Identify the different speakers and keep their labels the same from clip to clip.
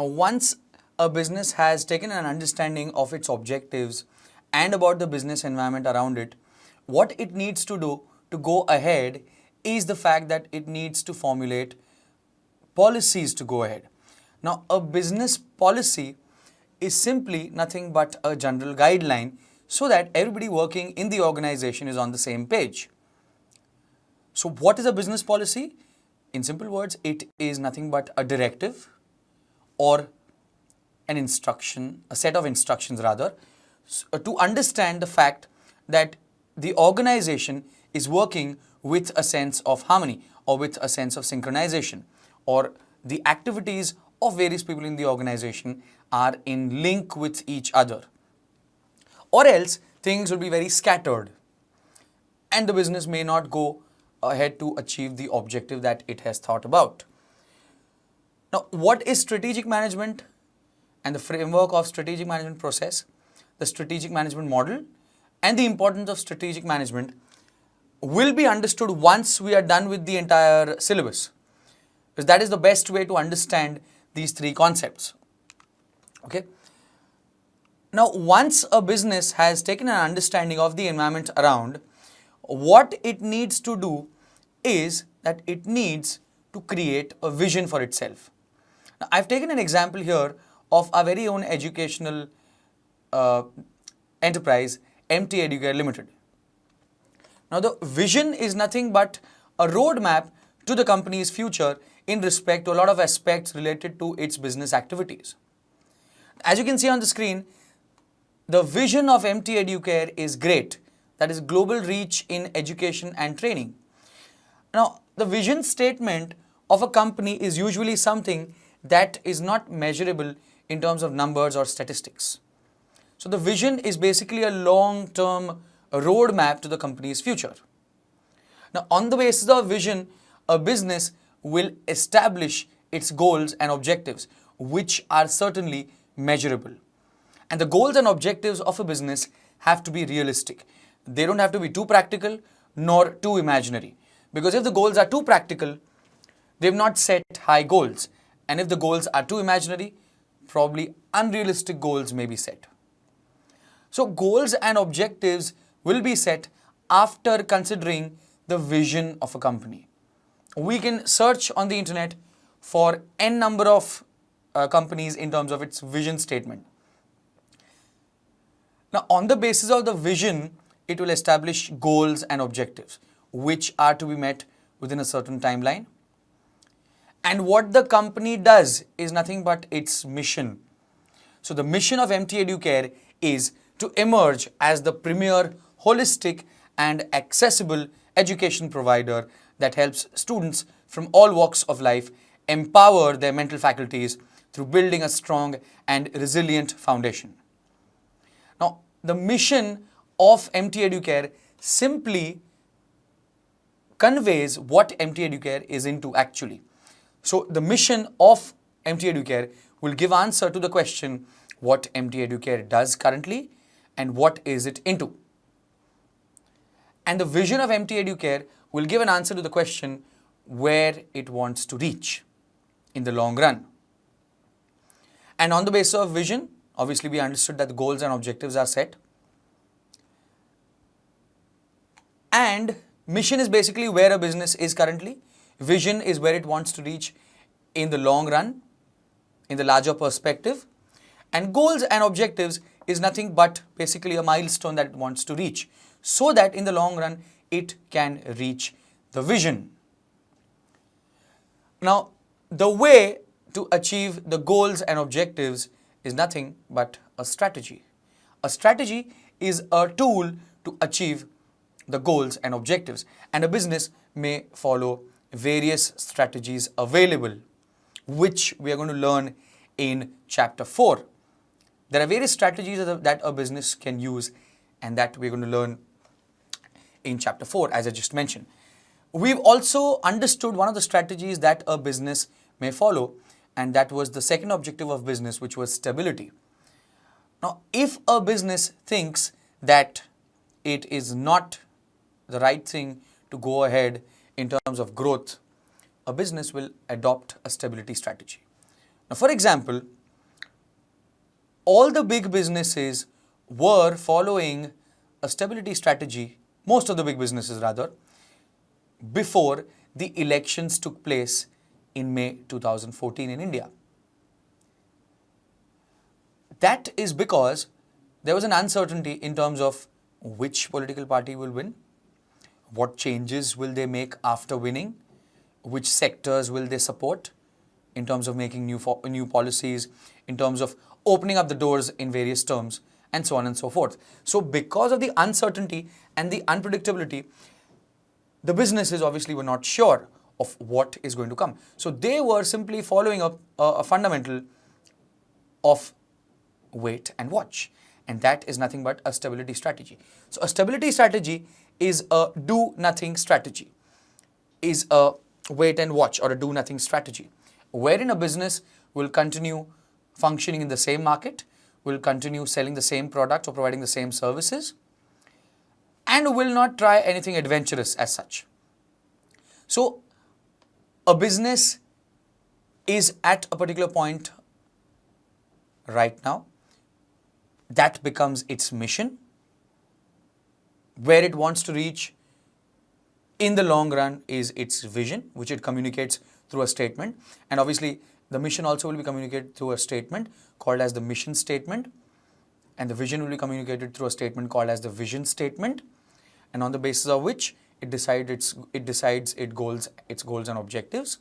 Speaker 1: Once a business has taken an understanding of its objectives and about the business environment around it, what it needs to do to go ahead is the fact that it needs to formulate policies to go ahead. Now, a business policy is simply nothing but a general guideline so that everybody working in the organization is on the same page. So what is a business policy? In simple words, it is nothing but a directive or an instruction, a set of instructions rather, to understand the fact that the organization is working with a sense of harmony or with a sense of synchronization, or the activities of various people in the organization are in link with each other. Or else things will be very scattered and the business may not go ahead to achieve the objective that it has thought about. Now, what is strategic management and the framework of strategic management process, the strategic management model, and the importance of strategic management will be understood once we are done with the entire syllabus, because that is the best way to understand these three concepts. Okay. Now, once a business has taken an understanding of the environment around, what it needs to do is that it needs to create a vision for itself. Now, I've taken an example here of our very own educational enterprise, MT Educare Limited. Now, the vision is nothing but a roadmap to the company's future in respect to a lot of aspects related to its business activities. As you can see on the screen, the vision of MT Educare is great, that is global reach in education and training. Now, the vision statement of a company is usually something that is not measurable in terms of numbers or statistics. So, the vision is basically a long-term roadmap to the company's future. Now, on the basis of vision, a business will establish its goals and objectives, which are certainly measurable. And the goals and objectives of a business have to be realistic. They don't have to be too practical nor too imaginary. Because if the goals are too practical, they've not set high goals. And if the goals are too imaginary, probably unrealistic goals may be set. So goals and objectives will be set after considering the vision of a company. We can search on the internet for n number of companies in terms of its vision statement. Now, on the basis of the vision, it will establish goals and objectives which are to be met within a certain timeline. And what the company does is nothing but its mission. So the mission of MT Educare is to emerge as the premier holistic and accessible education provider that helps students from all walks of life empower their mental faculties through building a strong and resilient foundation. Now, the mission of MT Educare simply conveys what MT Educare is into actually. So, the mission of MT Educare will give answer to the question what MT Educare does currently and what is it into. And the vision of MT Educare will give an answer to the question where it wants to reach in the long run. And on the basis of vision, obviously we understood that the goals and objectives are set. And mission is basically where a business is currently. Vision is where it wants to reach in the long run, in the larger perspective. And goals and objectives is nothing but basically a milestone that it wants to reach, so that in the long run it can reach the vision. Now, the way to achieve the goals and objectives is nothing but a strategy. A strategy is a tool to achieve the goals and objectives, and a business may follow various strategies available, which we are going to learn in chapter 4. There are various strategies that a business can use, and that we're going to learn in chapter 4, as I just mentioned. We've also understood one of the strategies that a business may follow, and that was the second objective of business, which was stability. Now, if a business thinks that it is not the right thing to go ahead in terms of growth, a business will adopt a stability strategy. Now, for example, all the big businesses were following a stability strategy, most of the big businesses rather, before the elections took place in May 2014 in India. That is because there was an uncertainty in terms of which political party will win, what changes will they make after winning, which sectors will they support in terms of making new policies, in terms of opening up the doors in various terms, and so on and so forth. So because of the uncertainty and the unpredictability, the businesses obviously were not sure of what is going to come. So they were simply following up a fundamental of wait and watch. And that is nothing but a stability strategy. So a stability strategy is a do nothing strategy, is a wait and watch or a do nothing strategy, wherein a business will continue functioning in the same market, will continue selling the same product or providing the same services, and will not try anything adventurous as such. So a business is at a particular point right now. That becomes its mission, where it wants to reach in the long run is its vision, which it communicates through a statement. And obviously, the mission also will be communicated through a statement called as the mission statement. And the vision will be communicated through a statement called as the vision statement. And on the basis of which it decides its goals and objectives.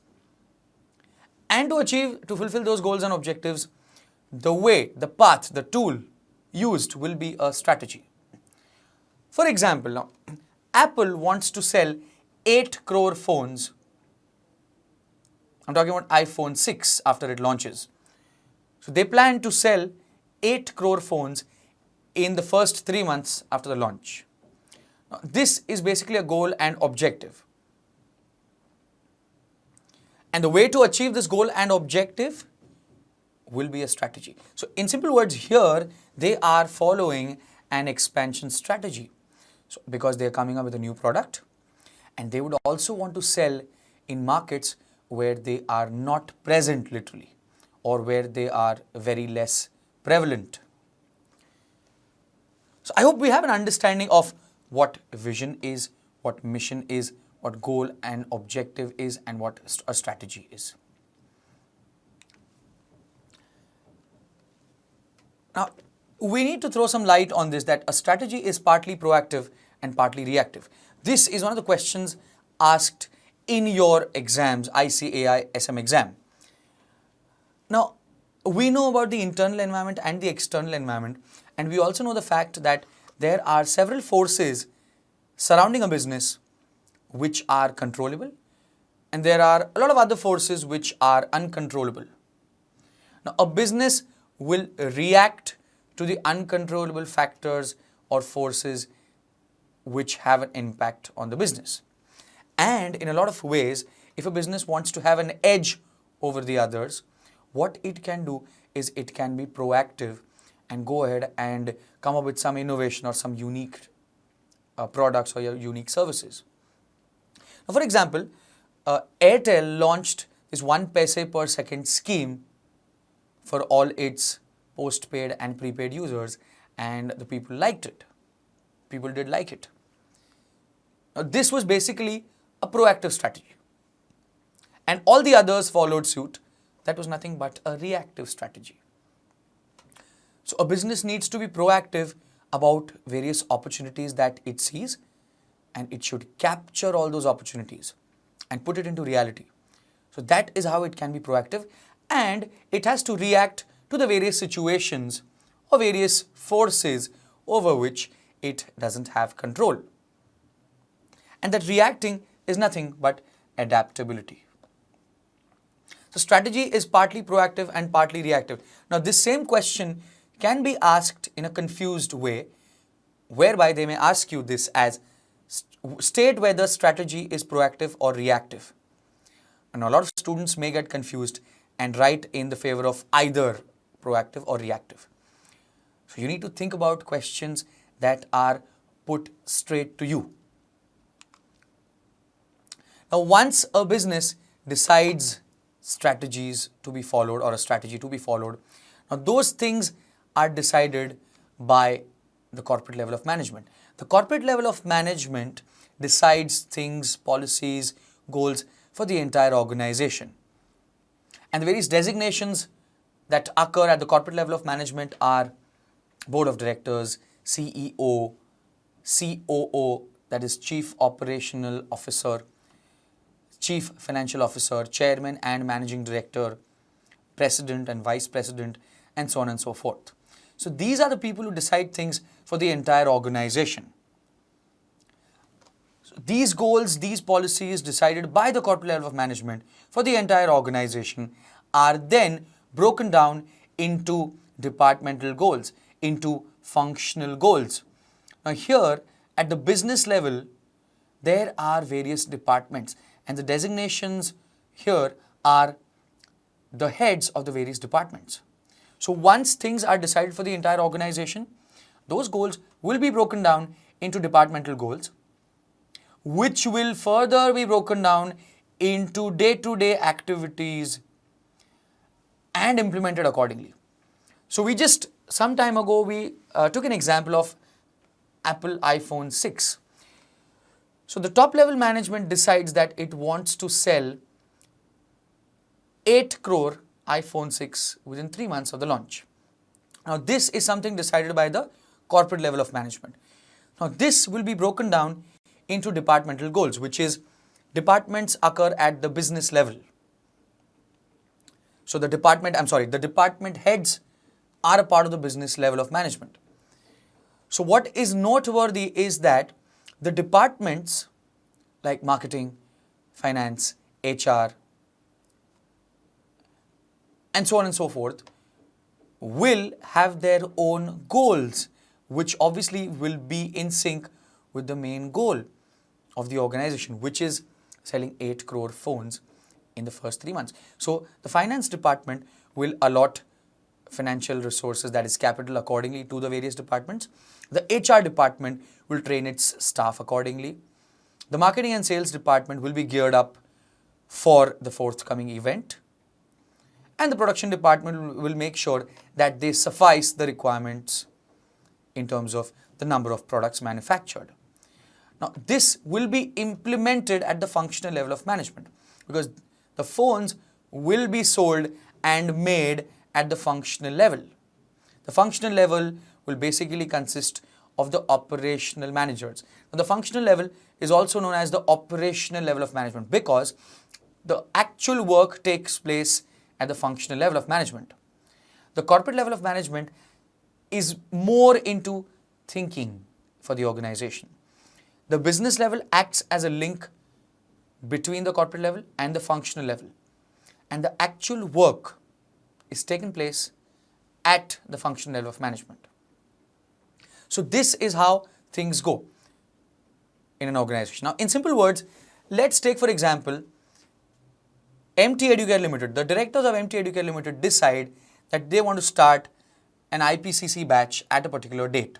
Speaker 1: And to fulfill those goals and objectives, the way, the path, the tool used will be a strategy. For example, now, Apple wants to sell 8 crore phones. I'm talking about iPhone 6 after it launches. So they plan to sell 8 crore phones in the first 3 months after the launch. Now, this is basically a goal and objective. And the way to achieve this goal and objective will be a strategy. So in simple words here, they are following an expansion strategy. So because they are coming up with a new product, and they would also want to sell in markets where they are not present literally, or where they are very less prevalent. So I hope we have an understanding of what vision is, what mission is, what goal and objective is, and what a strategy is. Now, we need to throw some light on this, that a strategy is partly proactive and partly reactive. This is one of the questions asked in your exams, ICAI SM exam. Now, we know about the internal environment and the external environment, and we also know the fact that there are several forces surrounding a business which are controllable, and there are a lot of other forces which are uncontrollable. Now, a business will react to the uncontrollable factors or forces which have an impact on the business. And in a lot of ways, if a business wants to have an edge over the others, what it can do is it can be proactive and go ahead and come up with some innovation or some unique products or unique services. Now, for example, Airtel launched this 1 paise per second scheme for all its postpaid and prepaid users, and the people liked it. People did like it. Now, this was basically a proactive strategy, and all the others followed suit. That was nothing but a reactive strategy. So a business needs to be proactive about various opportunities that it sees, and it should capture all those opportunities and put it into reality. So that is how it can be proactive, and it has to react to the various situations or various forces over which it doesn't have control. And that reacting is nothing but adaptability. So strategy is partly proactive and partly reactive. Now this same question can be asked in a confused way, whereby they may ask you this as state whether strategy is proactive or reactive. And a lot of students may get confused and write in the favor of either proactive or reactive. So you need to think about questions that are put straight to you. Now once a business decides strategies to be followed or a strategy to be followed. Now those things are decided by the corporate level of management. The corporate level of management decides things, policies, goals for the entire organization. And the various designations that occur at the corporate level of management are board of directors, CEO, COO, that is Chief Operational Officer, Chief Financial Officer, Chairman and Managing Director, President and Vice President, and so on and so forth. So these are the people who decide things for the entire organization. So these goals, these policies decided by the corporate level of management for the entire organization are then broken down into departmental goals, into functional goals. Now here at the business level, there are various departments and the designations here are the heads of the various departments. So once things are decided for the entire organization, those goals will be broken down into departmental goals, which will further be broken down into day-to-day activities and implemented accordingly. So we just some time ago we took an example of Apple iPhone 6. So the top level management decides that it wants to sell 8 crore iPhone 6 within 3 months of the launch. Now this is something decided by the corporate level of management. Now this will be broken down into departmental goals, which is departments occur at the business level. So the department heads are a part of the business level of management. So what is noteworthy is that the departments like marketing, finance, HR, and so on and so forth will have their own goals, which obviously will be in sync with the main goal of the organization, which is selling 8 crore phones in the first 3 months. So the finance department will allot financial resources, that is capital, accordingly to the various departments. The HR department will train its staff accordingly. The marketing and sales department will be geared up for the forthcoming event. And the production department will make sure that they suffice the requirements in terms of the number of products manufactured. Now, this will be implemented at the functional level of management because the phones will be sold and made at the functional level. The functional level will basically consist of the operational managers. Now, the functional level is also known as the operational level of management because the actual work takes place at the functional level of management. The corporate level of management is more into thinking for the organization. The business level acts as a link between the corporate level and the functional level. And the actual work is taken place at the functional level of management. So this is how things go in an organization. Now, in simple words, let's take for example, MT Educare Limited. The directors of MT Educare Limited decide that they want to start an IPCC batch at a particular date.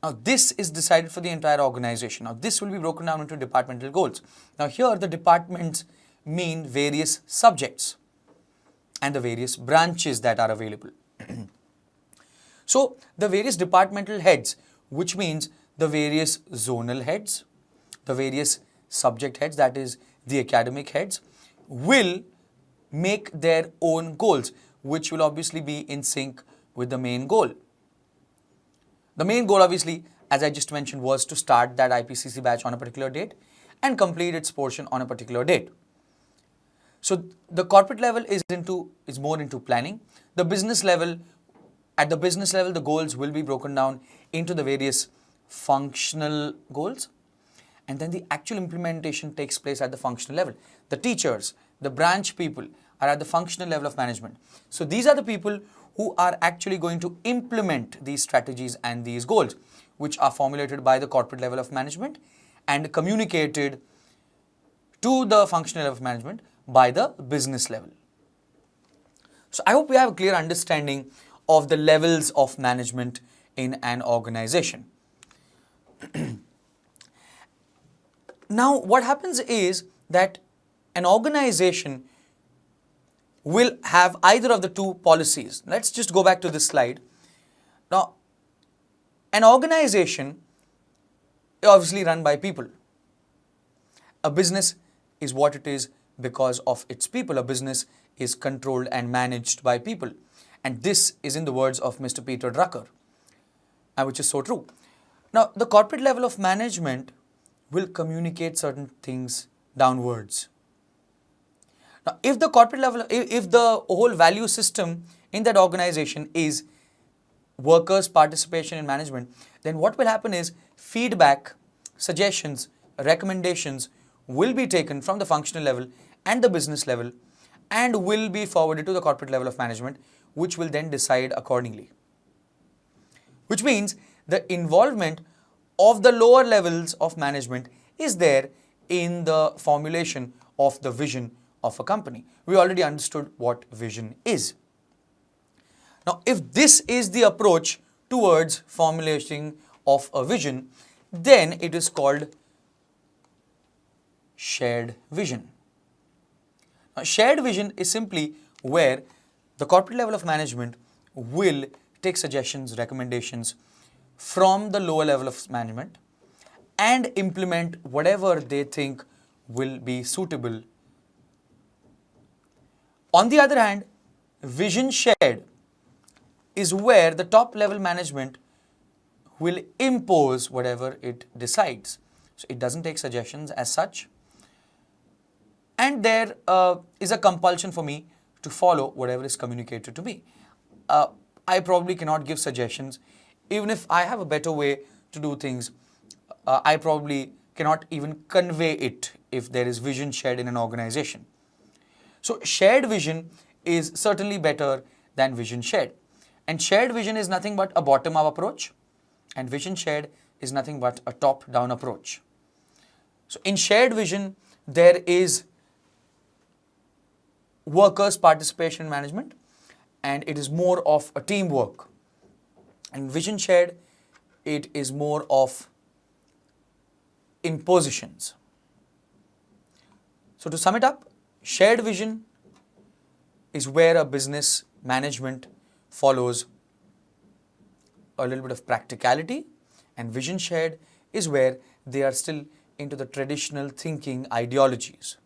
Speaker 1: Now, this is decided for the entire organization. Now, this will be broken down into departmental goals. Now, here the departments mean various subjects and the various branches that are available. So, the various departmental heads, which means the various zonal heads, the various subject heads, that is the academic heads, will make their own goals, which will obviously be in sync with the main goal. The main goal, obviously, as I just mentioned, was to start that IPCC batch on a particular date and complete its portion on a particular date. So the corporate level is more into planning. The business level, at the business level, the goals will be broken down into the various functional goals, and then the actual implementation takes place at the functional level. The teachers, the branch people are at the functional level of management. So these are the people who are actually going to implement these strategies and these goals, which are formulated by the corporate level of management and communicated to the functional level of management by the business level. So I hope we have a clear understanding of the levels of management in an organization. Now, what happens is that an organization will have either of the two policies. Let's just go back to this slide. Now, an organization is obviously run by people. A business is what it is because of its people. A business is controlled and managed by people. And this is in the words of Mr. Peter Drucker, which is so true. Now, the corporate level of management will communicate certain things downwards. Now, if the corporate level, if the whole value system in that organization is workers' participation in management, then what will happen is feedback, suggestions, recommendations will be taken from the functional level and the business level and will be forwarded to the corporate level of management, which will then decide accordingly. Which means the involvement of the lower levels of management is there in the formulation of the vision of a company. We already understood what vision is. Now, if this is the approach towards formulation of a vision, then it is called shared vision. Now, shared vision is simply where the corporate level of management will take suggestions, recommendations from the lower level of management and implement whatever they think will be suitable. On the other hand, vision shared is where the top level management will impose whatever it decides. So it doesn't take suggestions as such. And there is a compulsion for me to follow whatever is communicated to me. I probably cannot give suggestions. Even if I have a better way to do things, I probably cannot even convey it if there is vision shared in an organization. So shared vision is certainly better than vision shared. And shared vision is nothing but a bottom-up approach, and vision shared is nothing but a top-down approach. So in shared vision, there is workers' participation in management, and it is more of a teamwork. And vision shared, it is more of impositions. So to sum it up, shared vision is where a business management follows a little bit of practicality, and vision shared is where they are still into the traditional thinking ideologies.